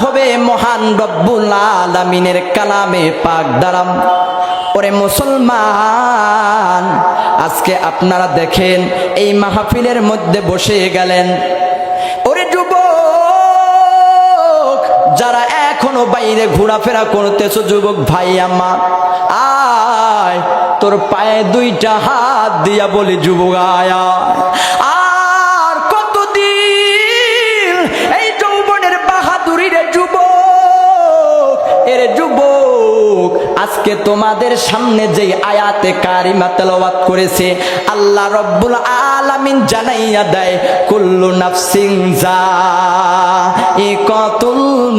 হবে মহান রব্বুল আলামিনের কালামে পাক দ্বারা। ওরে মুসলমান, আজকে আপনারা দেখেন এই মাহফিলের মধ্যে বসে গেলেন। ওরে যুবক যারা এখনো বাইরে ঘোরাফেরা করতেছো, যুবক ভাই আমার, আয় তোর পায়ে দুইটা হাত দিয়া বলি যুবক আয়া। আর কতদিন এই যৌবনের বাহাদুরি রে যুবক, এরে যুবক, আজকে তোমাদের সামনে যে আয়াতে কারিমা তেলাওয়াত করেছে আল্লাহ রব্বুল আলামিন জানাইয়া দেয় কুল্লু নাফসিন যায়িকাতুল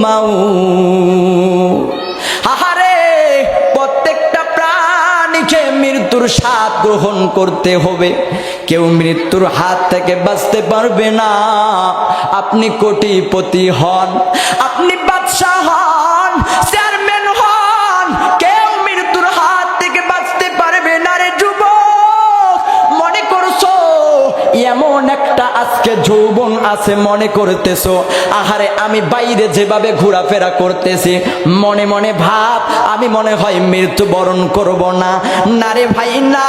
মাউত। আহারে, প্রত্যেকটা প্রাণীকে মৃত্যুর স্বাদ গ্রহণ করতে হবে। কেউ মৃত্যুর হাত থেকে বাঁচতে পারবে না। আপনি কোটিপতি হন, আপনি বাদশাহ হন, চেয়ারম্যান হন, কেউ মৃত্যুর হাত থেকে বাঁচতে পারবে না রে যুবক। মনে করছো এমন একটা আজকে যৌবন আছে, মনে করতেছো আহারে আমি বাইরে যেভাবে ঘোরাফেরা করতেছি, মনে মনে ভাব আমি মনে হয় মৃত্যুবরণ করব না। না রে ভাই না,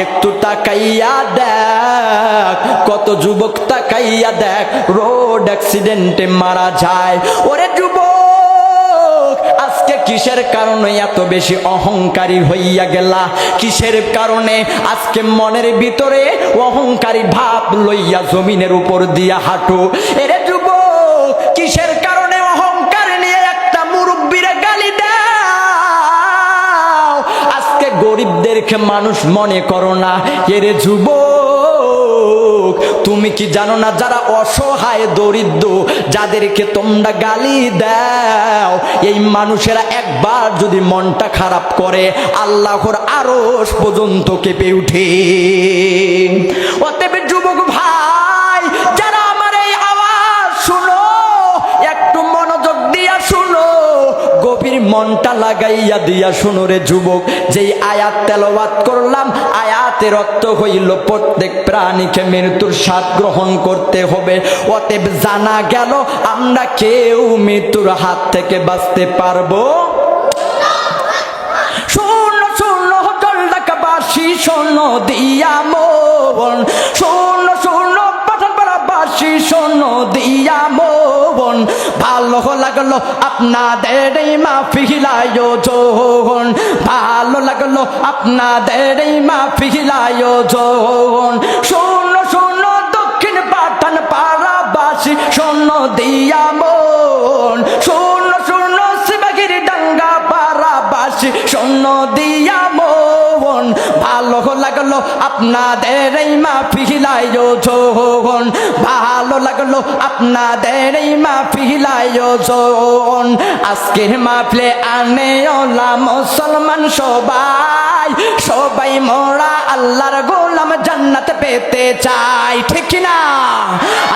একটু তাকাইয়া দেখ, কত যুবক তাকাইয়া দেখ রোড অ্যাক্সিডেন্টে মারা যায়। ওরে যুবক, আজকে কিসের কারণে এত বেশি অহংকারী হইয়া গেলা? কিসের কারণে আজকে মনের ভিতরে অহংকারী ভাব লইয়া জমিনের উপর দিয়া হাঁটো? এরে যুবক, কিসের কারণে অহংকার নিয়ে একটা মুরব্বিরে গালি দাও? আজকে গরিবদেরকে মানুষ মনে করো না। এরে যুবক, তুমি কি জানো না যারা অসহায় দরিদ্র, যাদেরকে তোমরা গালি দাও, এই মানুষেরা একবার যদি মনটা খারাপ করে আল্লাহর আরশ পর্যন্ত কেঁপে উঠে। অতএব যুবক ভাই, যারা আমার এই আওয়াজ শুনো, একটু মনোযোগ দিয়া শুনো, গভীর মনটা লাগাইয়া দিয়া শুনো রে যুবক। যেই আয়াত তেলাওয়াত করলাম, আয়াতের অর্থ হইল প্রত্যেক প্রাণীকে মৃত্যুর স্বাদ গ্রহণ করতে হবে। অতএব জানা গেল আমরা কেউ মৃত্যুর হাত থেকে বাঁচতে পারবো। শোনো শোনো জলঢাকাবাসী, শোনো দিয়া মন, শোনো শোনো পাঠানপাড়াবাসী, শোনো দিয়া মন, ভালো লাগলো আপনাদের এই মাহফিল আয়োজন, ভালো লাগলো আপনাদের এই মাহফিল আয়োজন। শোনো শোনো দক্ষিণ পাঠানপাড়াবাসী, শোনো দিয়া মন, শোনো শোনো শিবগির ডাঙ্গা পাড়াবাসী, শোনো দিয়া মন, ভালো লাগলো আপনাদের এই মাহফিল আয়োজন, ভালো লাগলো আপনাদের এই মাহফিল আয়োজন। আজকের মাহফিলে আনে ওলা মুসলমান সবাই, সবাই মোরা আল্লাহর গোলাম জান্নাত পেতে চাই, ঠিক না?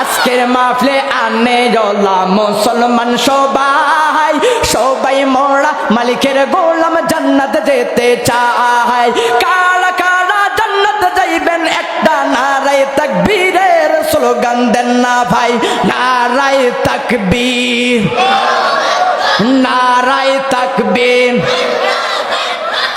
আজকের মাহফিলে আনে ওলা মুসলমান সবাই, সবাই মোরা মালিকের গোলাম জান্নাত যেতে চাই। কারা কারা জান্নাত যাইবেন একটা নারায়ে তাকবীরের স্লোগান দেন না ভাই। নারায়ে তাকবীর, নারায়ে তাকবীর।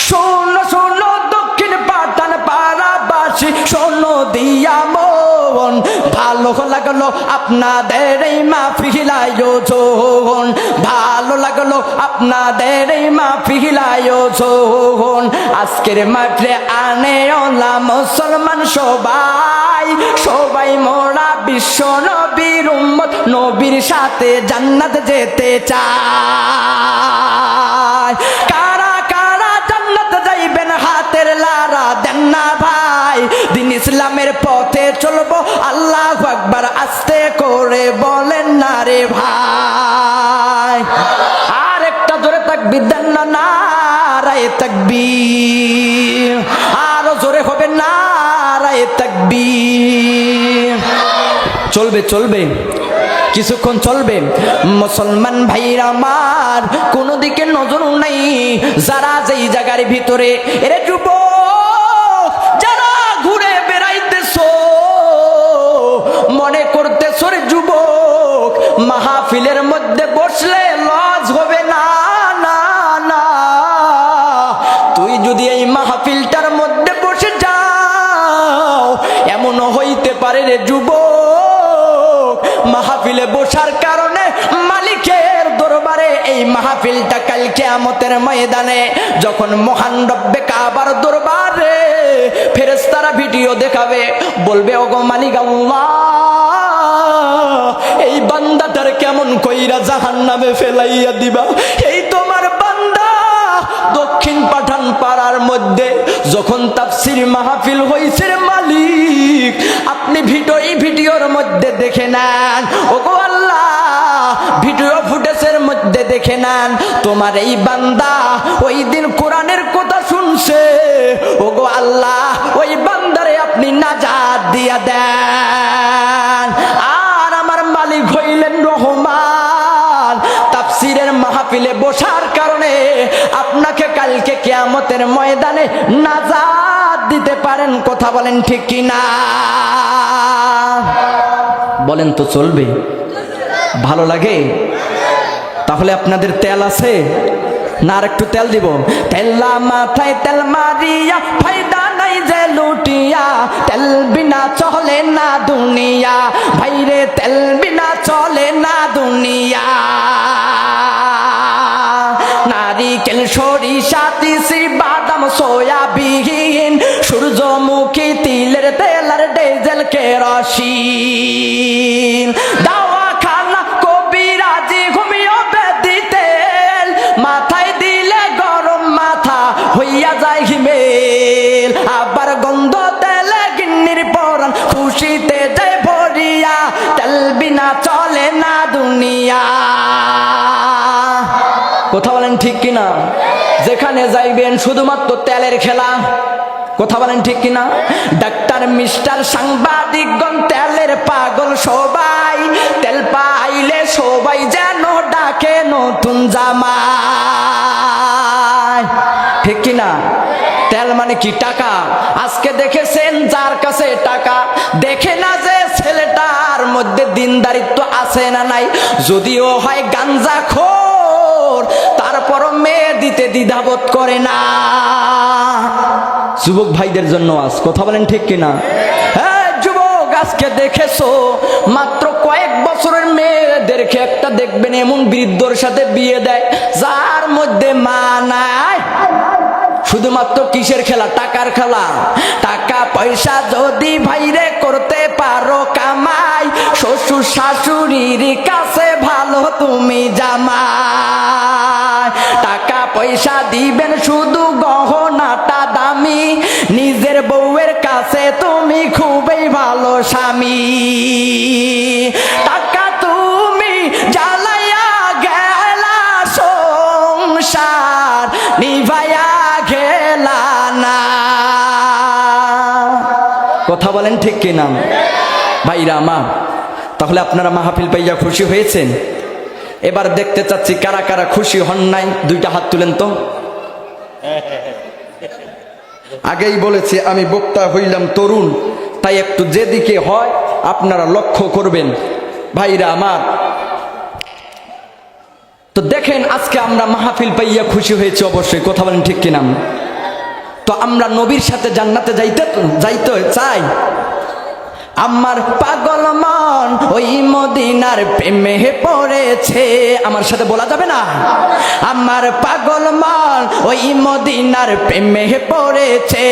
শোনো শোনো দক্ষিণ পাঠানপাড়াবাসী, শোনো দিয়া মন, ভালো লাগলো আপনাদের এই মাহফিল আয়োজন, ভালো লাগলো আপনাদের এই মাহফিল আয়োজন। আজকের মাহফিলে আনে ওলা মুসলমান সবাই, সবাই মোরা বিশ্ব নবীর উম্মত, নবীর সাথে জান্নাত যেতে চায়। কারা কারা জান্নাত যাইবেন হাতের লারা দেন না ভাই। দিন ইসলামের পথে চলবো, আল্লাহু আকবার আস্তে করে বলেন না রে ভাই। আর একটা জোরে তাকবীর দেন না, নারায়ে তাকবীর। আরো জোরে হবে নারায়ে তাকবীর। চলবে চলবে, কিছুক্ষণ চলবে। মুসলমান ভাইরা আমার, কোনো দিকে নজর নাই। যারা যেই জায়গার ভিতরে, এরে যুবক যারা ঘুরে বেড়াইতেছো, মনে করতেছো রে যুবক রে যুবক, মাহফিলে বসার কারণে মালিকের দরবারে এই মাহফিলটা কাল কিয়ামতের ময়দানে যখন মহান রব্বে কাবার দরবারে ফেরেশতারা ভিডিও দেখাবে, বলবে ওগো মালিক আল্লাহ, এই বান্দাটার কেমন কইরা জাহান্নামে ফেলাইয়া দিবা। এই তোমার বান্দা দক্ষিণ পাঠান পাড়ার মধ্যে যখন তাফসীর মাহফিল হইছে মালিক, আপনি ভিডিওর মধ্যে দেখে নেন, ওগো আল্লাহ ভিডিও ফুটেজের মধ্যে দেখে নেন, তোমার এই বান্দা ওই দিন কোরআনের কথা শুনছে, ওগো আল্লাহ ওই বান্দারে আপনি নাজাত দিয়া দেন। আর আমার মালিক হইলেন রহমান, তাফসীরের মাহফিলে বসার কারণে আপনাকে কালকে কিয়ামতের ময়দানে নাজাত দিতে পারেন। কথা বলেন ঠিক কি না? বলেন তো চলবে? ভালো লাগে? তাহলে আপনাদের তেল আছে না? আর একটু তেল দিব। তেলা মাথায় তেল মারিয়া ফায়দা নাই যে লুটিয়া, তেল বিনা চলে না দুনিয়া, ভাইরে তেল বিনা চলে না দুনিয়া। নারিকেল সরিষা তিসি বাদাম সয়াবিন সূর্যমুখী তিলের তেল আর ডিজেল কেরোসিন, দাওয়াখানা কবিরাজি হোমিওপ্যাথি তেল, মাথায় দিলে গরম মাথা হইয়া যায় হিমেল। আবার গন্ধ তেলে গিন্নির পরাণ খুশিতে যায় ভরিয়া, তেল বিনা চলে না দুনিয়া। কথা বলেন ঠিক কিনা? যেখানে যাইবেন শুধুমাত্র তেলের খেলা। কথা বলেন ঠিক কিনা? ডাক্তার মিস্টার সাংবাদিকগণ তেলের পাগল সবাই, তেল পাইলে সবাই যেন ডাকে নতুন জামাই। ঠিক কিনা? তেল মানে কি? টাকা। আজকে দেখেছেন যার কাছে টাকা, দেখে না যে ছেলেটার মধ্যে দিনদারিত্ব আছে না নাই। যদিও হয় গাঞ্জাখোর, তারপরও মেয়ে দিতে দ্বিধাবোধ করে না। যুবক ভাইদের জন্য আজ কথা বলেন ঠিক কিনা? হ্যাঁ যুবক, আজকে দেখেছো মাত্র কয়েক বছরের মেয়েদেরকে একটা দেখবেন এমন বৃদ্ধর সাথে বিয়ে দেয় যার মধ্যে মা নাই। শুধুমাত্র কিসের খেলা? টাকার খেলা। টাকা পয়সা যদি ভাইরে করতে পারো কামাই, শ্বশুর শাশুড়ির কাছে ভালো তুমি জামাই। টাকা পয়সা দিবেন শুধু গহনাটা দামি, নিজের বউয়ের কাছে তুমি খুবই ভালো স্বামী। টাকা তুমি জ্বালাইয়া গেলা সংসার নিভাইয়া গেলা না। কথা বলেন ঠিক কিনা ভাইরা আমার? তাহলে আপনারা মাহফিল পাইয়া খুশি হয়েছেন? এবার দেখতে চাচ্ছি কারা কারা খুশি হন নাই, দুইটা হাত তুলেন তো। আগেই বলেছি আমি বক্তা হইলাম তরুণ, তাই একটু যেদিকে হয় আপনারা লক্ষ্য করবেন ভাইরা আমার। তো দেখেন আজকে আমরা মাহফিল পাইয়া খুশি হয়েছে অবশ্যই। কথা বলেন ঠিক কিনা? তো আমরা নবীর সাথে জান্নাতে যাইতে চাই। আমার পাগল মন ওই মদিনার প্রেমে পড়েছে। আমার সাথে বলা যাবে না? আমার পাগল মন ওই মদিনার প্রেমে পড়েছে,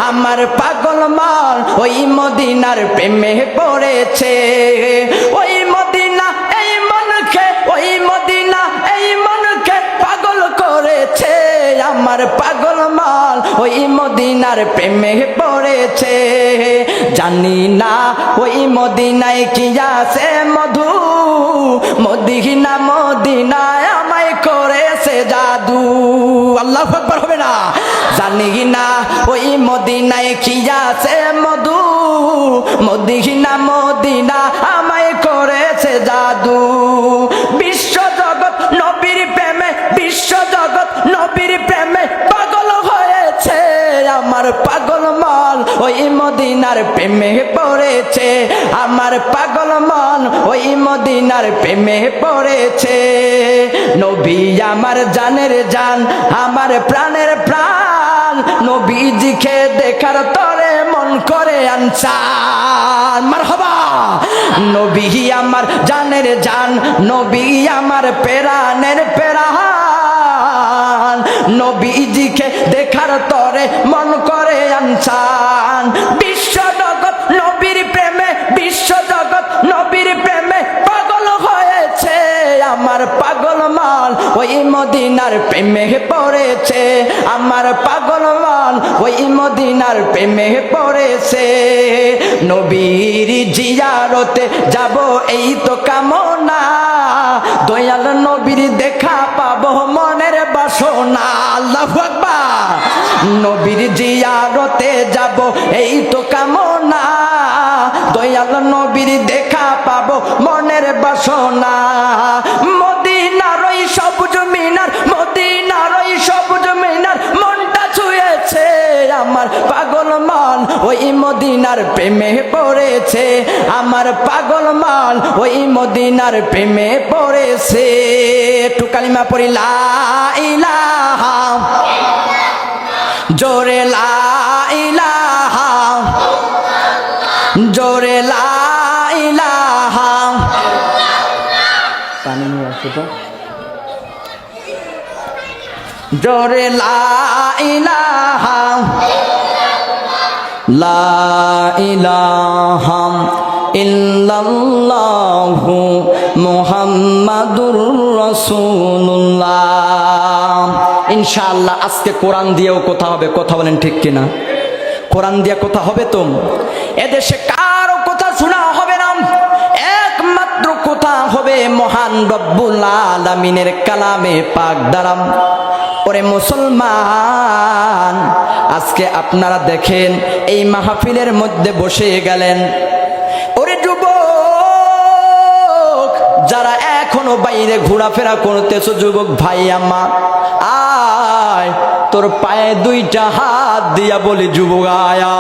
আমার পাগল মন ওই মদিনার প্রেমে পড়েছে। ওই মদিনা এই মনকে, ওই মদিনা এই মনকে পাগল করেছে। আমার পাগল মন ওই মদিনার প্রেমে পড়েছে। জানি না ওই মদিনায় কি আছে মধু, মদিনা মদিনায় আমায় করেছে জাদু। আল্লাহু আকবার হবে না? জানি না ওই মদিনায় কি আছে মধু, মদিনা মদিনা আমায় করেছে জাদু। বিশ্ব জগৎ নবীর প্রেমে, বিশ্ব জগৎ নবীর প্রেমে পাগল হয়েছে। আমার পাগল মন ওই মদিনার প্রেমে পড়েছে, আমার পাগল মন ওই মদিনার প্রেমে পড়েছে। নবী আমার জানের জান, আমার প্রাণের প্রাণ, নবীজিকে দেখার তরে মন করে আনচান। মারহাবা। নবী আমার জানের জান, নবী আমার প্রাণের প্রাণ, নবীজিকে দেখার তরে মন করে আনসান। বিশ্ব জগৎ নবীর প্রেমে, বিশ্ব জগৎ নবীর প্রেমে পাগল হয়েছে। আমার পাগল মাল ওই মদিনার প্রেমে পড়েছে, আমার পাগল মাল ওই মদিনার প্রেমে পড়েছে। নবীর জিয়ারতে যাব এই তো কামনা, দয়াল নবীর দেখা পাবো মনের বাসনা। আল্লাহু আকবার। নবীর জিয়ারতে যাব এই তো কামনা, দয়াল নবীর দেখা পাবো মনের বাসনা। মদিনার ওই সবুজ মিনার, মদিনার ওই সবুজ মিনার মনটা ছুঁয়েছে। আমার পাগল মান ওই মদিনার প্রেমে পড়েছে, আমার পাগল মান ওই মদিনার প্রেমে পড়েছে। একটু কালিমা পড়ি, লা ইলাহা, জোরে লা ইলাহা, জোরে লা ইলাহা। পানি নিয়ে আসো তো। জোরে লা ইলাহা, লা ইলাহা ইল্লাল্লাহু মুহাম্মাদুর রাসূলুল্লাহ। ইনশাআল্লাহ আজকে কোরআন দিয়েও কথা হবে, কথা বলেন ঠিক কিনা? কোরআন দিয়ে কথা হবে তো। এদেশে কারো কথা শোনা হবে না, একমাত্র কথা হবে মহান রব্বুল আলামিনের কালামে পাক দ্বারা। ওরে মুসলমান, আজকে আপনারা দেখেন এই মাহফিলের মধ্যে বসে গেলেন। ওরে যুবক যারা এখনো বাইরে ঘোরাফেরা করতেছো, যুবক ভাই আমার, আয় তোর পায়ে দুইটা হাত দিয়া বলি যুবক আয়া।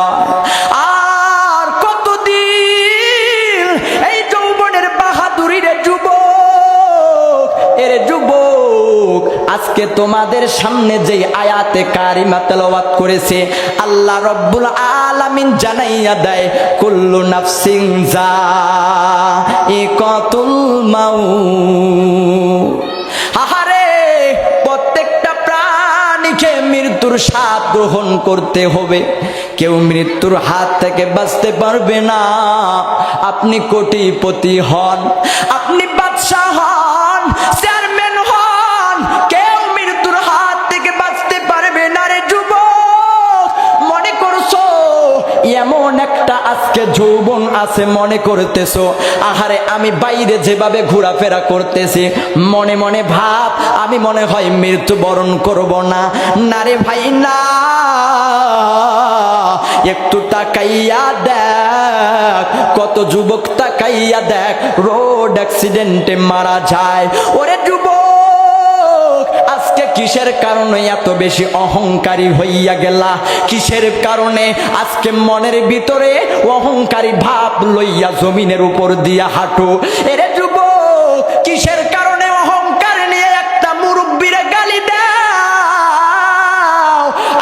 আর কতদিন এই যৌবনের বাহাদুরি রে যুবক, এরে যুবক, আজকে তোমাদের সামনে যে আয়াতে কারিমা তেলাওয়াত করেছে, আল্লাহ রব্বুল আলামিন জানাইয়া দেয় কুল্লু নাফসিন যায়িকাতুল মাউত। আহারে, প্রত্যেকটা প্রাণীকে মৃত্যুর স্বাদ গ্রহণ করতে হবে, কেউ মৃত্যুর হাত থেকে বাঁচতে পারবে না। আপনি কোটিপতি হন, আপনি বাদশাহ হন, চেয়ারম্যান হন, কেউ মৃত্যুর হাত থেকে বাঁচতে পারবে না রে যুবক। মনে করছো এমন একটা আজকে যৌবন আছে, মনে করতেছো আহারে আমি বাইরে যেভাবে ঘোরাফেরা করতেছি, মনে মনে ভাব আমি মনে হয় মৃত্যুবরণ করব না। না রে ভাই না, একটু তাকাইয়া দেখ, কত যুবক তাকাইয়া দেখ রোড অ্যাক্সিডেন্টে মারা যায়। ওরে যুবক, আজকে কিসের কারণে এত বেশি অহংকারী হইয়া গেলা? কিসের কারণে আজকে মনের ভিতরে অহংকারী ভাব লইয়া জমিনের উপর দিয়া হাঁটো? এরে যুবক, কিসের কারণে অহংকার নিয়ে একটা মুরব্বিরে গালি দাও?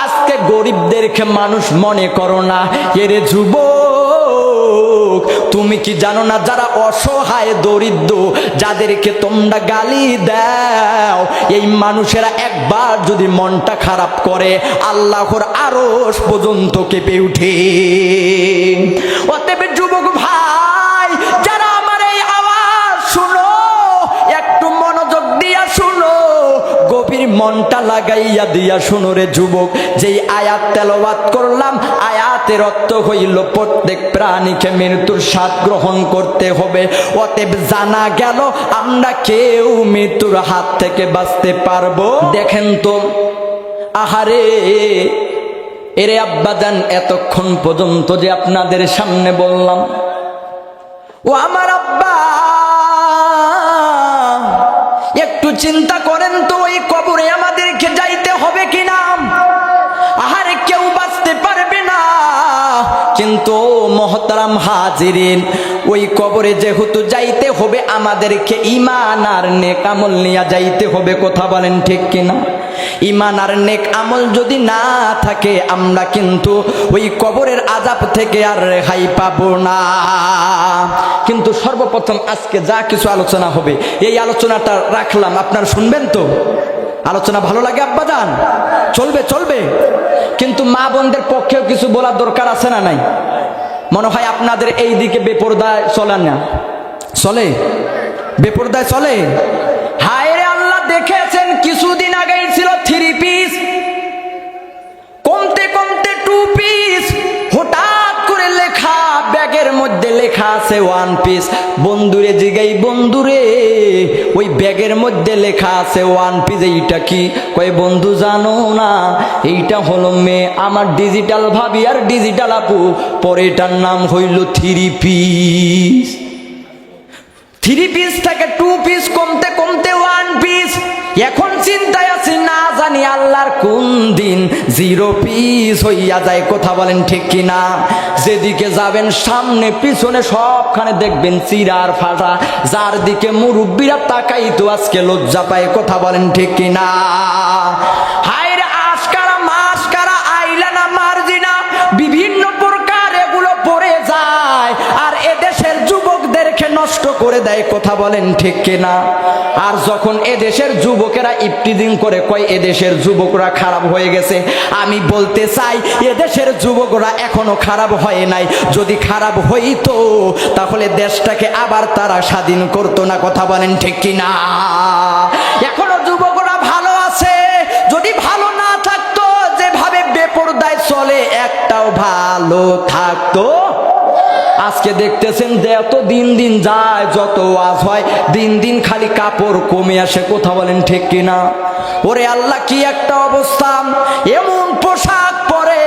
আজকে গরিবদেরকে মানুষ মনে করো না। এরে যুবক, তুমি কি জানো না যারা অসহায় দরিদ্র, যাদেরকে তোমরা গালি দাও, এই মানুষেরা একবার যদি মনটা খারাপ করে আল্লাহর আরশ পর্যন্ত কেঁপে উঠে। অতএব যুবক ভাই, যারা আমার এই আওয়াজ শুনো, একটু মনোযোগ দিয়া শুনো, গভীর মনটা লাগাইয়া দিয়া শুনো রে যুবক। যেই আয়াত তেলাওয়াত করলাম, আয়াতের অর্থ হইল প্রত্যেক প্রাণীকে মৃত্যুর স্বাদ গ্রহণ করতে হবে। অতএব জানা গেল আমরা কেউ মৃত্যুর হাত থেকে বাঁচতে পারবো? দেখেন তো, আহারে এরে আব্বাজান, এতক্ষণ পর্যন্ত যে আপনাদের সামনে বললাম, ও আমার আব্বা, একটু চিন্তা করেন তো ওই কবরে আমাদেরকে যাইতে হবে কিনা? আহারে কেউ বাঁচতে পারবে না। কিন্তু মহতারাম হাজিরিন, ওই কবরে যেহেতু যাইতে হবে আমাদেরকে ঈমান আর নেক আমল নিয়ে যাইতে হবে। কথা বলেন ঠিক কিনা? ঈমান আর নেক আমল যদি না থাকে আমরা কিন্তু ওই কবরের আযাব থেকে আর রেহাই পাবো না। কিন্তু সর্বপ্রথম আজকে যা কিছু আলোচনা হবে এই আলোচনাটা রাখলাম, আপনারা শুনবেন তো? আলোচনা ভালো লাগে আব্বাজান? চলবে চলবে। কিন্তু মা বোনদের পক্ষেও কিছু বলার দরকার আছে না নাই? মনে হয় আপনাদের এই দিকে বেপরদায় চলে না, চলে? বেপরদায় চলে? হায় রে আল্লাহ, দেখেছেন কিছুদিন আগেই ছিল 3 পিস, কমতে কমতে 2 পিস, হঠাৎ করে লেখা ব্যাগের মধ্যে লেখা আছে 1 পিস। বন্ধুরে জিগাই, বন্ধুরে ওই ব্যাগের মধ্যে লেখা আছে 1 পিস, এইটা কি? কয় বন্ধু জানো না, এইটা হলো মেয়ে আমার, ডিজিটাল ভাবি আর ডিজিটাল আপু, পরে এটার নাম হইল 3 পিস। 3 পিস থেকে 2 পিস, কমতে কমতে 1 পিস। এখন চিন্তায় আছি, না জানি আল্লাহর কোন দিন 0 পিস হইয়া যায়। কথা বলেন ঠিক কিনা? যেদিকে যাবেন সামনে পিছনে সবখানে দেখবেন চিরার ফাটা, যার দিকে মুরব্বীরা তাকাই তো আজকে লজ্জা পায়। কথা বলেন ঠিক কিনা? হায় রে, আশকারা মাসকারা আইলানা মার্জিনা বিভিন্ন প্রকার এগুলো পড়ে যায় আর এদেশের যুবকদেরকে নষ্ট করে দেয়। কথা বলেন ঠিক কিনা? আর যখন এদেশের যুবকেরা ইফতিজিং করে, কয় এদেশের যুবকরা খারাপ হয়ে গেছে, আমি বলতে চাই এদেশের যুবকরা এখনো খারাপ হয় নাই। যদি খারাপ হইতো তাহলে দেশটাকে আবার তারা স্বাধীন করতো না। কথা বলেন ঠিক কিনা? এখনো যুবকরা ভালো আছে। যদি ভালো না থাকতো, যেভাবে বেপরদায় চলে একটাও ভালো থাকতো। আজকে দেখতেছেন যে এত দিন দিন যায়, যত ওয়াজ হয় দিন দিন খালি কাপড় কমে আসে। কথা বলেন ঠিক কিনা? ওরে আল্লাহ, কি একটা অবস্থা! এমন পোশাক পরে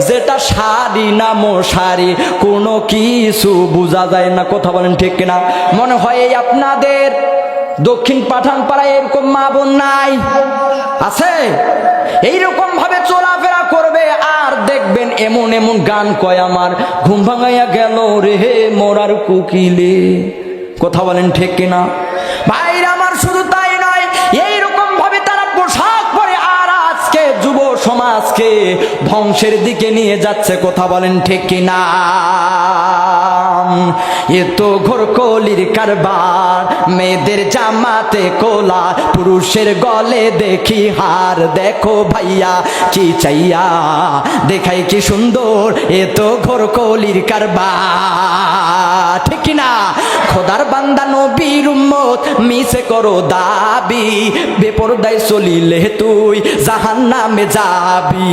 যেটা শাড়ি না মশারি, কোনো কিছু বোঝা যায় না। কথা বলেন ঠিক কিনা? মনে হয় এই আপনাদের দক্ষিণ পাঠানপাড়ায় এরকম মা বোন নাই? আছে? এইরকম ভাবে চলাফেরা করবে আর দেখবেন এমন এমন গান কয়, আমার ঘুম ভাঙাইয়া গেল রে মোরার কুকিলে। কথা বলেন ঠিক কিনা? ভাইরা আমার, শুধু তাই নয়, এইরকম ভাবে তারা পোশাক পরে আর আজকে যুব সমাজকে ধ্বংসের দিকে নিয়ে যাচ্ছে। কথা বলেন ঠিক কিনা? এ তো ঘোর কলির কারবার, মেয়েদের জামাতে কোলা, পুরুষের গলে দেখি হার। দেখো ভাইয়া কি চাইয়া দেখাই কি সুন্দর, এ তো ঘোর কলির কারবার। ঠিক কিনা? খোদার বান্দা নবীর উম্মত মিছে করো দাবি, বেপরদায় চলিলে তুই জাহান্নামে যাবি।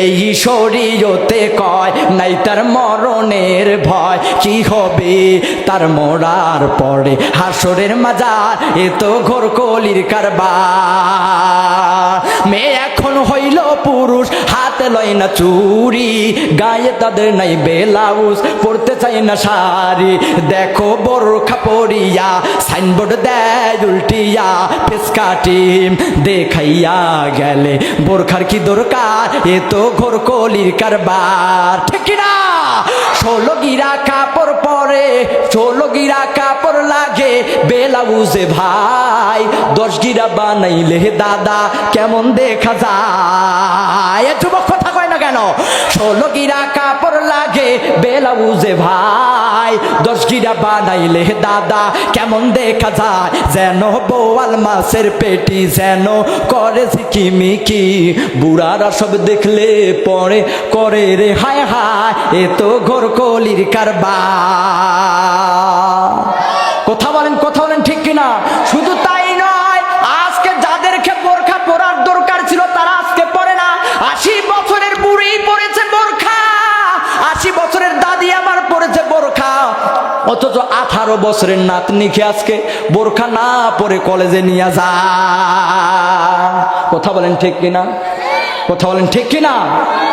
এই শরীয়তে কয় নাই তার মরণের ভয়, কি হবে তার মরার পরে হাসরের মাজার। এ তো ঘোর কলির কারবার। মেয়ে এখন হইল পুরুষ, হাতে লয় না চুরি, গায়ে তাদের নাই ব্লাউজ, পড়তে চাই না শাড়ি। দেখো বোরখা পরিয়া সাইনবোর্ড দেয় উল্টিয়া, ফেসকাটিম দেখাইয়া গেলে বোরখার কি দরকার। এ তো ঘোর কলির কারবার। ঠিক কিনা? 16 গিরা কাপড় পরে, 16 গিরা কাপড় লাগে ব্লাউজে ভাই, 10 গিরা বানাইলে দাদা কেমন দেখা যায়। যুবক কথা কয় না কেন? 16 গিরা কাপড় লাগে ব্লাউজে ভাই, 10 গিরা বানাইলে দাদা কেমন দেখা যায়। যেন বোয়াল মাছের পেটি, যেন করে ঝিকিমিকি, বুড়ারা সব দেখলে পরে করে রে হায় হায়। এ তো ঘোর কলির কারবার। কথা বলেন, কথা বলেন ঠিক কিনা? শুধু তাই নয়, আজকে যাদেরকে বোরখা পরার দরকার ছিল তারা আজকে পরে না। 80 বছরের বুড়ি পরেছে বোরখা, 80 বছরের দাদি আমার পরেছে বোরখা, অথচ 18 বছরের নাতনিকে আজকে বোরখা না পরে কলেজে নিয়ে যায়। কথা বলেন ঠিক কিনা? কথা বলেন ঠিক কিনা?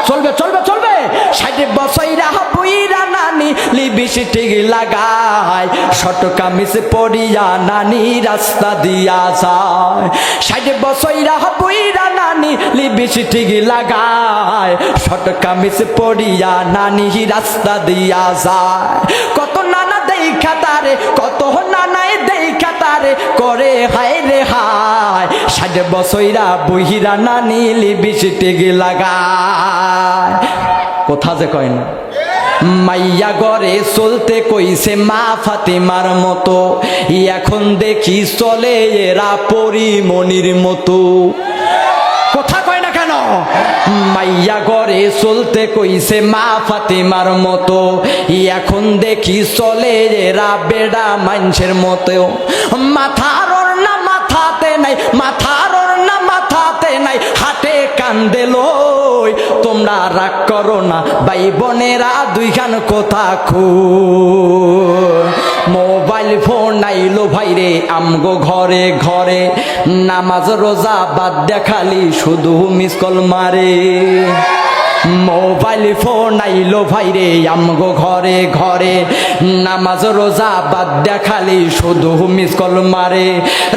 চলবে চলবে চলবে। 60 বছর বুইরা নানি নানি লিপস্টিক লাগায়, শর্ট কামিজ পরিয়া নানি রাস্তা দিয়া যায়। 60 বছরা বইরা নানি লিপস্টিক লাগায়, শর্ট কামিজ পরিয়া নানি রাস্তা দিয়া যায়। কত নানা দেখা তারে, কত নানাই দেখা তারে করে হায় রে হায়। 60 বছরা বইরা নানি লিপস্টিক লাগায়। কথা যে কয় না, মাইয়া গরে চলতে কইছে মা ফাতিমার মতো, এখন দেখি চলে এরা পরিমণির মতো। কথা কয় না কেন? মাইয়া গরে চলতে কইছে মা ফাতিমার মতো, এখন দেখি চলে এরা বেড়া মানুষের মতো। মাথার ওড়না মাথাতে নাই, মাথার ওড়না মাথাতে নাই, হাটে কান্দে লই। তোমরা রাগ করো না ভাই বোনেরা, দুইখান কথা মোবাইল ফোন আইলো ভাইরে আমগো ঘরে ঘরে, নামাজ রোজা বাদ দেখালি শুধু মিস কল মারে। মোবাইল ফোন আইলো ভাইরে আমগো ঘরে ঘরে, নামাজ রোজা বাদ দেখালি শুধু মিস কল মারে।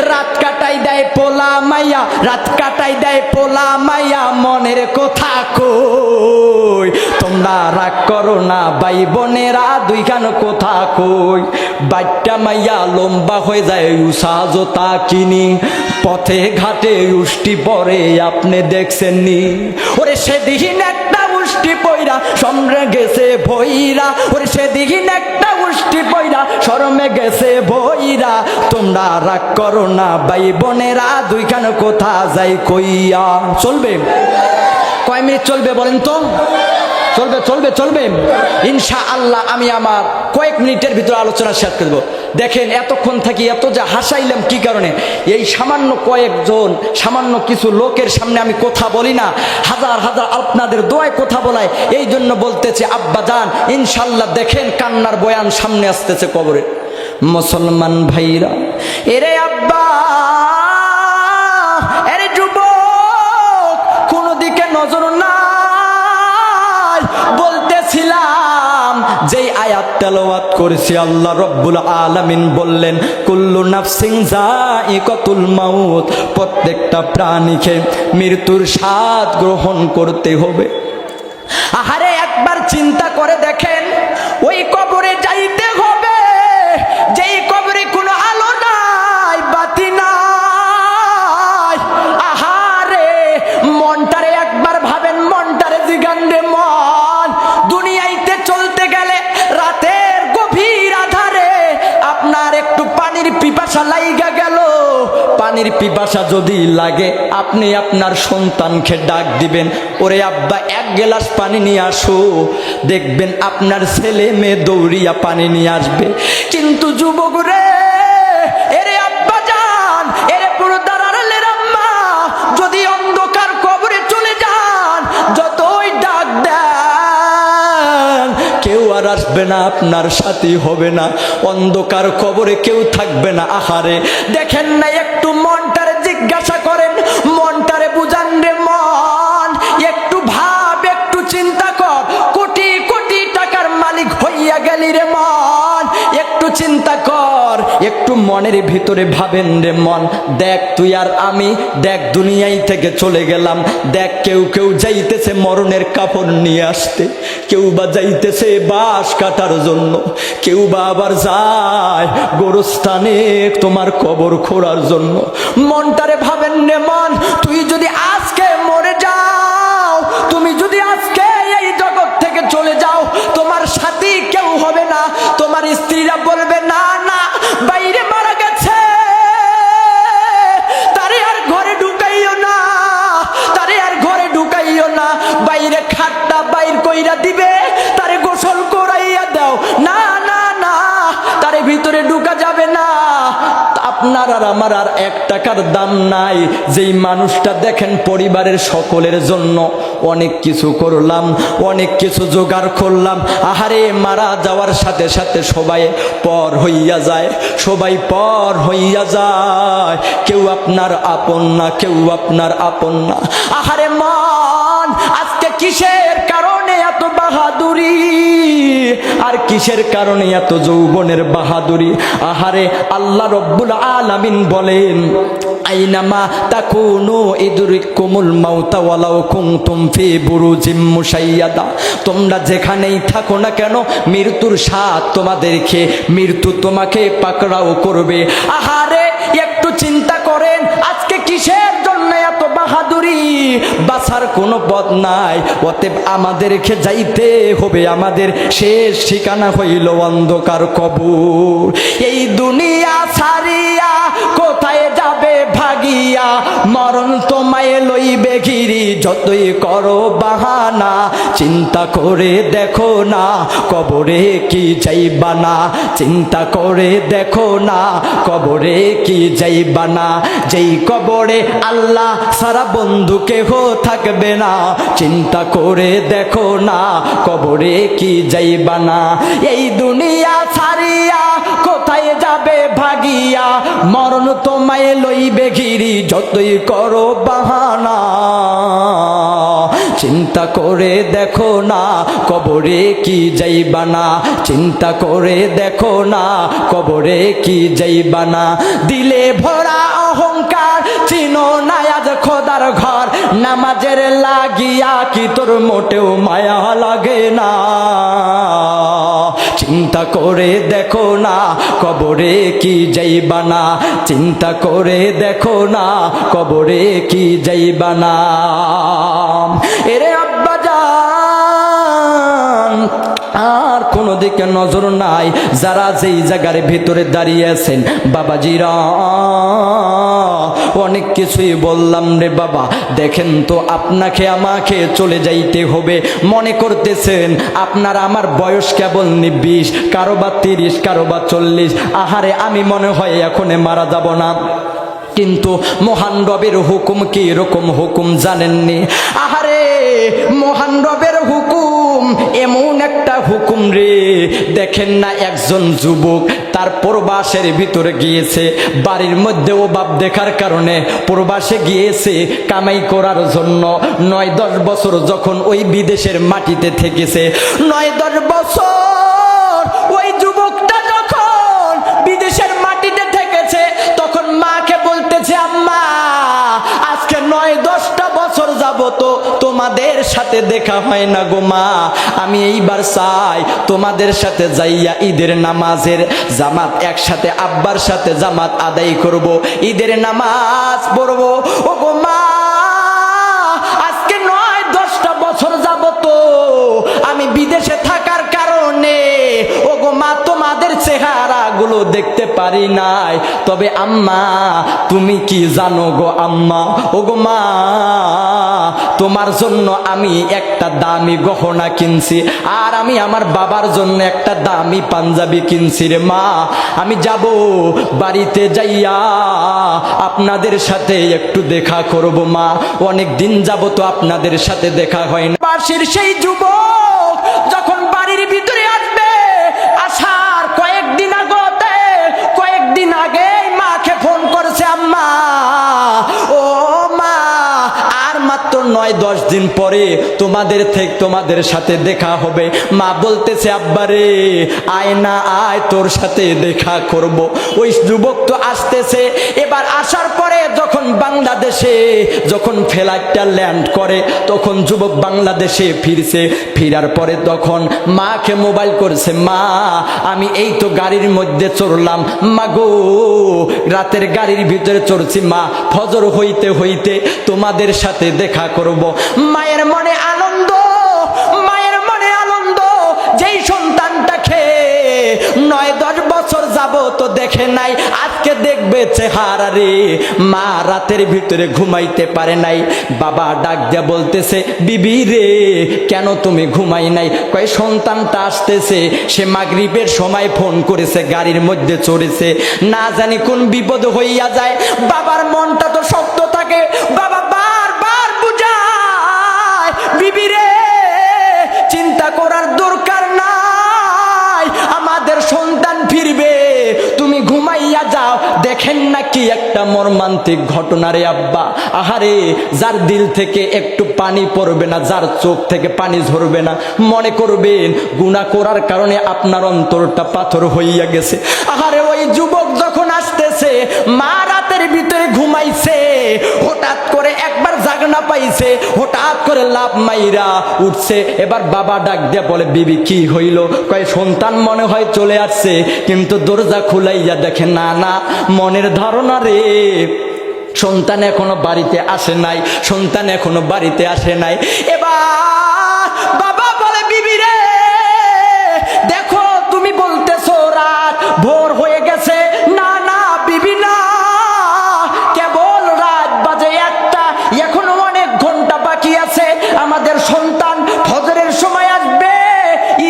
রাত কাটাই দেয় পোলা মাইয়া, রাত কাটাই দেয় পোলা মাইয়া, মনের কথা কই। তোমরা রাগ করো না ভাই বোনেরা, দুইখান কথা কই। বাচ্চা মাইয়া লম্বা হয়ে যায় উষা জোতা কিনি, পথে ঘাটে উষ্টি পরে আপনি দেখছেননি। ওরে সেদিন একটা উষ্টি পইরা সমরে গেছে ভইরা, ওরে সেদিন একটা উষ্টি পইরা শরমে গেছে ভইরা। তোমরা রাগ করো না ভাই বোনেরা, দুইখান কথা যাই কইয়া। চলবে কয় মিনিট চলবে বলেন তো? চলবে চলবে চলবে ইনশাআল্লাহ। আমি আমার কয়েক মিনিটের ভিতরে আলোচনা শেষ করব। দেখেন এতক্ষণ থাকি এত যা হাসাইলাম কি কারণে? এই সামান্য কয়েকজন সামান্য কিছু লোকের সামনে আমি কথা বলি না, হাজার হাজার আপনাদের দোয়ায় কথা বলায়, এই জন্য বলতেছে আব্বা জান ইনশাআল্লাহ দেখেন কান্নার বয়ান সামনে আসতেছে কবরে। মুসলমান ভাইরা, এরে আব্বা, এরে যুবক, কোনো দিকে নজর না বলতেছিলাম। যেই আয়াত তেলাওয়াত করেছি আল্লাহ রব্বুল আলামিন বললেন কুল্লু নাফসিন যায়িকাতুল মাউত, প্রত্যেকটা প্রাণীকে মৃত্যুর স্বাদ গ্রহণ করতে হবে। আহারে একবার চিন্তা করে দেখেন, ওই কবরে যাইতে হবে যেই কবরে কোনো আলো নাই বাতি নাই। আহারে মনটারে একবার ভাবেন, মনটারে জিগান রে মন, দুনিয়াইতে চলতে গেলে রাতের গভীর আধারে আপনার একটু পানির পিপাসা লাইগা গেল। পানির পিপাসা যদি লাগে আপনি আপনার সন্তানকে ডাক দিবেন, ওরে আব্বা এক গ্লাস পানি নিয়ে আসো। দেখবেন আপনার ছেলে মেয়ে দৌড়িয়া পানি নিয়ে আসবে। কিন্তু যুবক রে, এরে আব্বা জান, এরে পর্দার আড়ালের আম্মা, যদি অন্ধকার কবরে চলে যান, যতই ডাক দেন কেউ আর আসবে না, আপনার সাথী হবে না, অন্ধকার কবরে কেউ থাকবে না। আহারে দেখেন না, একটু মনটারে জিজ্ঞাসা করেন, মনটারে বুঝান রে মন, একটু ভাব, একটু চিন্তা কর। কোটি কোটি টাকার মালিক হইয়া গেলি রে মন, একটু চিন্তা কর, একটু মনের ভিতরে ভাবেন রে মন। দেখ তুই আর আমি, দেখ দুনিয়ায় থেকে চলে গেলাম, দেখ কেউ কেউ যাইতেছে মরণের কাপড় নিয়ে আসতে, কেউ বা যাইতেছে বাঁশ কাটার জন্য, কেউ বা আবার যায় গোরস্থানে তোমার কবর খোঁড়ার জন্য। মনটারে ভাবেন রে মন, তুই যদি আজকে মরে যাও, তুমি যদি আজকে এই জগৎ থেকে চলে যাও, তোমার সাথী কেউ হবে না, তোমার স্ত্রীরা বলবে না না বাইরে মারা গেছে, তারে আর ঘরে ঢুকাইও না, তারে আর ঘরে ঢুকাইও না, বাইরে খাটটা বাইর কইরা দিবে, তারে গোসল করাইয়া দাও, না না না তারে ভিতরে ঢুকা যাবে না। আপনার আর আমার আর 1 টাকার দাম নাই। যেই মানুষটা দেখেন পরিবারের সকলের জন্য অনেক কিছু করলাম, অনেক কিছু জোগাড় করলাম, আহারে মারা যাওয়ার সাথে সাথে সবাই পর হইয়া যায়, সবাই পর হইয়া যায়, কেউ আপনার আপন না, কেউ আপনার আপন না। আহারে মন, আজকে কিসের কারণে এত বাহাদুরি? আর কিসের কারণে এত যৌবনের বাহাদুরি? আহারে আল্লাহ রব্বুল আলামিন বলেন, আইনামা তাকুনু ইদরিকুমুল মাউতা ওয়ালাউ কুনতুম ফি বুরুজিম মুশাইয়াদা। তোমরা যেখানেই থাকো না কেন মৃত্যুর স্বাদ তোমাদেরকে, মৃত্যু তোমাকে পাকড়াও করবে। আহারে একটু চিন্তা করেন, আজকে কিসের জন্য এত বাহাদুরি? বাঁচার কোনো পথ নাই, অতএব আমাদেরকে যাইতে হবে। আমাদের শেষ ঠিকানা হইল অন্ধকার কবর। এই দুনিয়া ছাড়িয়া কোথায় যাবে ভাগিয়া? মরণ তোমায় লইবে ঘিরি, যতই করো বাহানা। চিন্তা করে দেখো না কবরে কি যাইবা না, চিন্তা করে দেখো না কবরে কি যাইবা না। যেই কবরে আল্লাহ সারা বন্ধু কেহ থাকবে না, চিন্তা করে দেখো না কবরে কি যাইবা না। এই দুনিয়া ছাড়িয়া কোথায় যাবে ভাগিয়া? মরণ তোমায় লইবে ঘিরি, যতই করো বাহানা। চিন্তা করে দেখো না কবরে কি যাইবা না, চিন্তা করে দেখো না কবরে কি যাইবা না। দিলে ভরা অহংকার চিনো না আজ খোদার ঘর, নামাজের লাগিয়া কি তোর মোটেও মায়া লাগে না? চিন্তা করে দেখো না কবরে কি যাইবা না, চিন্তা করে দেখো না কবরে কি যাইবা না। এরে আব্বাজান, আর কোনো দিকে নজর নাই। যারা যেই জায়গার ভিতরে দাঁড়িয়ে আছেন বাবাজিরা, অনেক কিছুই বললাম রে বাবা, দেখেন তো আপনাকে আমাকে চলে যাইতে হবে। মনে করতেছেন আপনার আমার বয়স কেবল 20, কারো বা 30, কারো বা 40। আহারে আমি মনে হয় এখন মারা যাব না, কিন্তু মহান রবের হুকুম কি এরকম হুকুম জানেননি? আহারে মহান রবের হুকুম এমন একটা হুকুম রে, দেখেন না একজন যুবক তার প্রবাসের ভিতরে গিয়েছে, বাড়ির মধ্যে অভাব দেখার কারণে প্রবাসে গিয়েছে কামাই করার জন্য। 9-10 বছর যখন ওই বিদেশের মাটিতে থেকেছে, 9-10 বছর ওই যুবকটা যখন বিদেশের মাটিতে থেকেছে, তখন মাকে বলতেছে, আম্মা আজকে 9-10টা বছর যাবত তোমাদের সাথে দেখা হয় না গো মা, আমি এইবার চাই তোমাদের সাথে যাইয়া ঈদের নামাজের জামাত একসাথে আব্বার সাথে জামাত আদায় করব, ঈদের নামাজ পড়বো। ও গো মা, আজকে 9-10টা বছর যাবত আমি বিদেশে থাকার কারণে ও গো মা তোমাদের চেহারা গুলো দেখতে পারি নাই। তবে আম্মা তুমি কি জানো গো আম্মা, ও গো মা তোমার জন্য আমি একটা দামি গহনা কিনছি, আর আমি আমার বাবার জন্য একটা দামি পাঞ্জাবি কিনছি রে মা। আমি যাব বাড়িতে যাইয়া আপনাদের সাথে একটু দেখা করব মা, অনেক দিন যাব তো আপনাদের সাথে দেখা হয় না। পাশের সেই যুবক যখন বাড়ির ভিতরে আসবে, আসার কয়েকদিন আগে মাকে ফোন করেছে, আম্মা ও মা আর মাত্র 9-10 দিন পরে তোমাদের সাথে দেখা হবে। মা বলতেছে, আব্বারে আয় না আয়, তোর সাথে দেখা করব। ওই যুবক তো আসতেছে। এবার আসার পরে যখন বাংলাদেশে যখন ফ্লাইটটা ল্যান্ড করে, তখন যুবক বাংলাদেশে ফিরছে। ফিরার পরে তখন মাকে মোবাইল করছে, মা আমি এই তো গাড়ির মধ্যে চড়লাম, মা গো রাতের গাড়ির ভিতরে চড়ছি মা, ফজর হইতে হইতে তোমাদের সাথে দেখা করব। মায়ের মনে আনন্দ, যেই সন্তানটাকে 9-10 বছর যাব তো দেখে নাই, আজকে দেখবে চেহারা রে। মা রাতের ভিতরে ঘুমাইতে পারে নাই। বাবা ডাক দিয়া বলতেছে, বিবি রে কেন তুমি ঘুমাই নাই? কয় সন্তানটা আসতেছে, সে মাগরিবের সময় ফোন করেছে, গাড়ির মধ্যে চড়েছে, না জানি কোন বিপদ হইয়া যায়। বাবার মনটা তো শক্ত থাকে, বাবা বারবার বুঝায়, বিবি রে চিন্তা করার দরকার নাই, আমাদের সন্তান ফিরবে, তুমি ঘুমাইয়া যাও। দেখেন না কি একটা মর্মান্তিক ঘটনা রে আব্বা। আহারে, যার দিল থেকে একটু পানি পড়বে না, যার চোখ থেকে পানি ঝরবে না, মনে করবেন গুনাহ করার কারণে আপনার অন্তরটা পাথর হইয়া গেছে। আহারে, ওই যুবক যখন আসতেছে, মা রাতের ভিতরে ঘুমাইছে, হঠাৎ করে একবার জাগনা পাইছে, হঠাৎ করে লাভ মাইরা উঠছে। এবার বাবা ডাক দিয়ে বলে, বিবি কি হইল? কয় সন্তান মনে হয় চলে আসছে। কিন্তু দরজা খুলাইয়া দেখে না না, মনের ধারণা রে সন্তান এখনো বাড়িতে আসে নাই, সন্তান এখনো বাড়িতে আসে নাই। এবার বাবা বলে, বিবি রে দেখো, তুমি বলতেছো রাত ভোর হয়ে গেছে। না না বিবি না, কেবল রাত বাজে 1টা, এখনো অনেক ঘন্টা বাকি আছে। আমাদের সন্তান ফজরের সময় আসবে,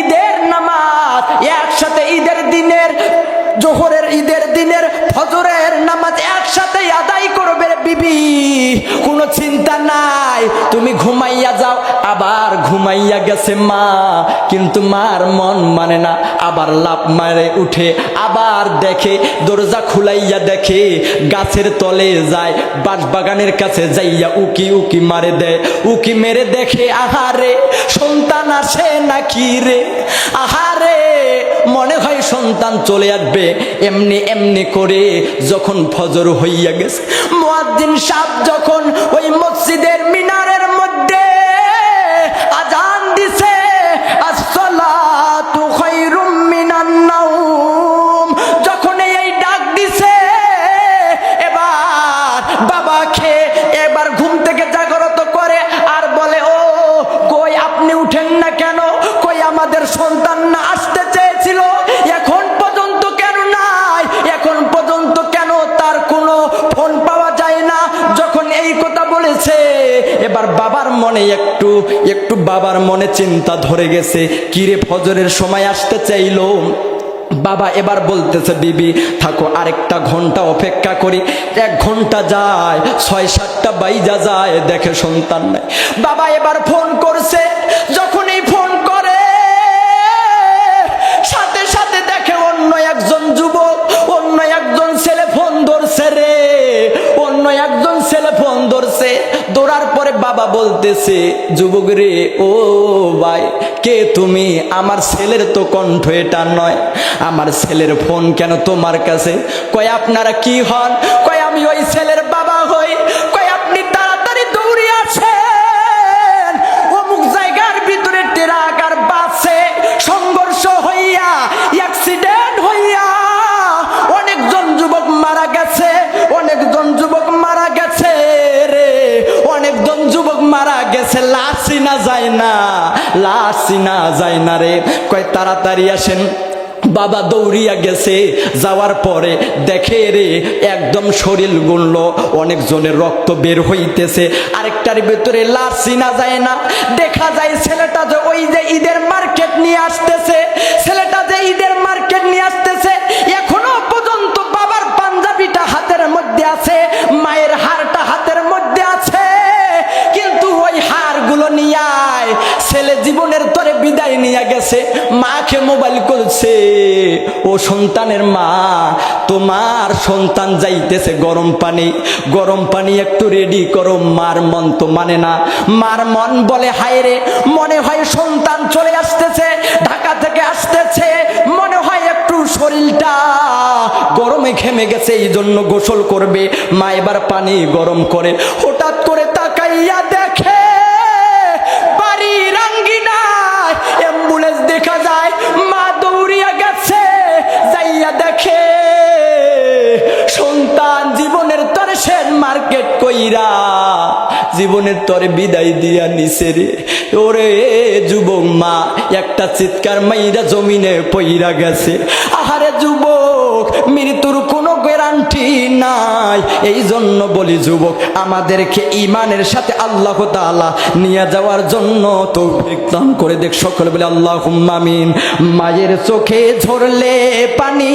ঈদের নামাজ একসাথে, ঈদের দিনের জোহরের, ঈদের দিনের ফজরের নামাজ একসাথে আদায় করবে বিবি, কোনো চিন্তা নাই, তুমি ঘুমাইয়া যাও। আবার ঘুমাইয়া গেছে মা, কিন্তু মার মন মানে না। আবার লাফ মারে উঠে, আবার দেখে, দরজা খুলাইয়া দেখে গাছের তলে যায়, বাঁশবাগানের কাছে যাইয়া উকি উকি মারে দেয়। উকি মেরে দেখে, আহারে সন্তান আসে নাকি রে। আহারে, মনে হয় সন্তান চলে আসবে। এমনি এমনি করে যখন ফজর হইয়া গেছে, মুয়াজ্জিন সাহেব যখন ওই মসজিদের মিনারের মধ্যে আজান দিছে, আসসালাতু খায়রুম মিনান নাওম, যখন এই ডাক দিছে, এবার বাবাকে এবার ঘুম থেকে জাগ্রত করে আর বলে, ও কই আপনি উঠেন না কেন? কই আমাদের সন্তান না আসতে চেয়েছিল, এখন পর্যন্ত কেন নাই? এখন পর্যন্ত কেন তার কোনো ফোন পাওয়া যায় না? যখন এই কথা বলেছে, এবার বাবার মনে একটু বাবার মনে চিন্তা ধরে গেছে, কিরে ফজরের সময় আসতে চাইলো। বাবা এবার বলতেছে, বিবি থাকো আরেকটা ঘন্টা অপেক্ষা করি। 1 ঘন্টা যায়, 6-7টা বাইজা যায়, দেখে সন্তান নাই। বাবা এবার ফোন করছে, যখন এই ফোন করে সাথে সাথে দেখে অন্য একজন যুবক, অন্য একজন ছেলে ফোন ধরছে রে, অন্য একজন ছেলে ফোন ধরছে। ধরার পরে বাবা বলতেছে, যুবক রে, ও ভাই কে তুমি? আমার ছেলের তো কণ্ঠ এটা নয়, আমার ছেলের ফোন কেন তোমার কাছে? কয় আপনারা কি হন? কয় আমি ওই ছেলের বাবা হই। কয় আপনি তাড়াতাড়ি দৌড়ে আসেন, অমুক জায়গার ভিতরে ট্রাক আর বাসে সংঘর্ষ হইয়া, অ্যাক্সিডেন্ট হইয়া অনেকজন যুবক মারা গেছে, অনেকজন যুবক মারা গেছে রে, অনেকজন যুবক মারা গেছে, লাশ চিনা যায় না, লাশ চিনা যায় না রে। কয় তাড়াতাড়ি আসেন। বাবা দৌড়িয়া গেছে, যাওয়ার পরে দেখে রে একদম শরীর গুনল, অনেকজনের রক্ত বের হইতেছে, আরেকটার ভিতরে লাশ চিনা যায় না। দেখা যায় ছেলেটা যে ওই যে ঈদের মার্কেট নিয়ে আসতেছে, ছেলেটা যে ঈদের মার্কেট নিয়ে আসতেছে, এখনো পর্যন্ত বাবার পাঞ্জাবিটা হাতের মধ্যে আছে, মায়ের হারটা হাতের মধ্যে আছে, কিন্তু ওই হারগুলো নিয়ে ছেলে জীবনের তরে বিদায় নিয়ে গেছে। মাকে মোবাইল করছে, ও সন্তানের মা, তোমার সন্তান যাইতেছে গরম পানি একটু রেডি করো। মার মন তো মানে না, মার মন বলে, হায় রে, মনে হয় সন্তান চলে আসতেছে, ঢাকা থেকে আসতেছে, মনে হয় একটু শরীরটা গরমে ঘেমে গেছে, এই জন্য গোসল করবে। মা এবার পানি গরম করে, হঠাৎ করে তাকাইয়া দেখে বাড়ির আঙ্গিনায় অ্যাম্বুলেন্স দেখা যায়। মা দৌড়িয়া গেছে, যাইয়া দেখে সন্তান জীবনের তরে শেষ মার্কেট কইরা জীবনের তরে বিদায় দিয়া নিছে রে। ওরে যুবক, মা একটা চিৎকার মাইরা জমিনে পইরা গেছে। আহারে যুবক, মৃত্যুর কোনো গ্যারান্টি গ্যারান্টি নাই। এই জন্য বলি যুবক, আমাদেরকে ইমানের সাথে আল্লাহ তাআলা নিয়ে যাওয়ার জন্য তৌফিক দান করে দেখ। সকলে বলে আল্লাহুম্মা আমিন। মায়ের চোখে ঝরলে পানি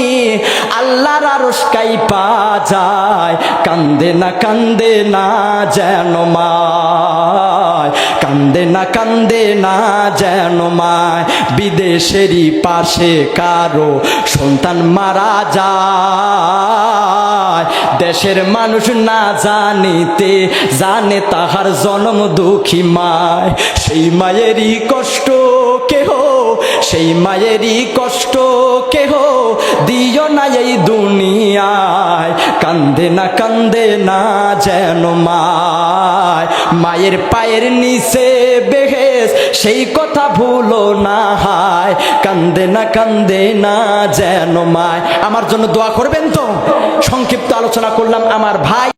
আল্লাহর আরশ কাঁইপা যায়, কান্দে না যেন মায়, কান্দে না যেন মায়। বিদেশেরই পাশে কারো সন্তান মারা যায়, দেশের মানুষ না জানিতে জানে তাহার জন্ম দুঃখী মায়। সেই মায়েরই কষ্ট কেহ, সেই মায়েরই কষ্ট কেহ দিও না এই দুনিয়ায়, কান্দে না যেন মায়। মায়ের পায়ের নিচে বেহেস সেই কথা ভুলো না হায়, কান্দে না যেন মায়। আমার জন্য দোয়া করবেন তো? সংক্ষিপ্ত আলোচনা করলাম আমার ভাই।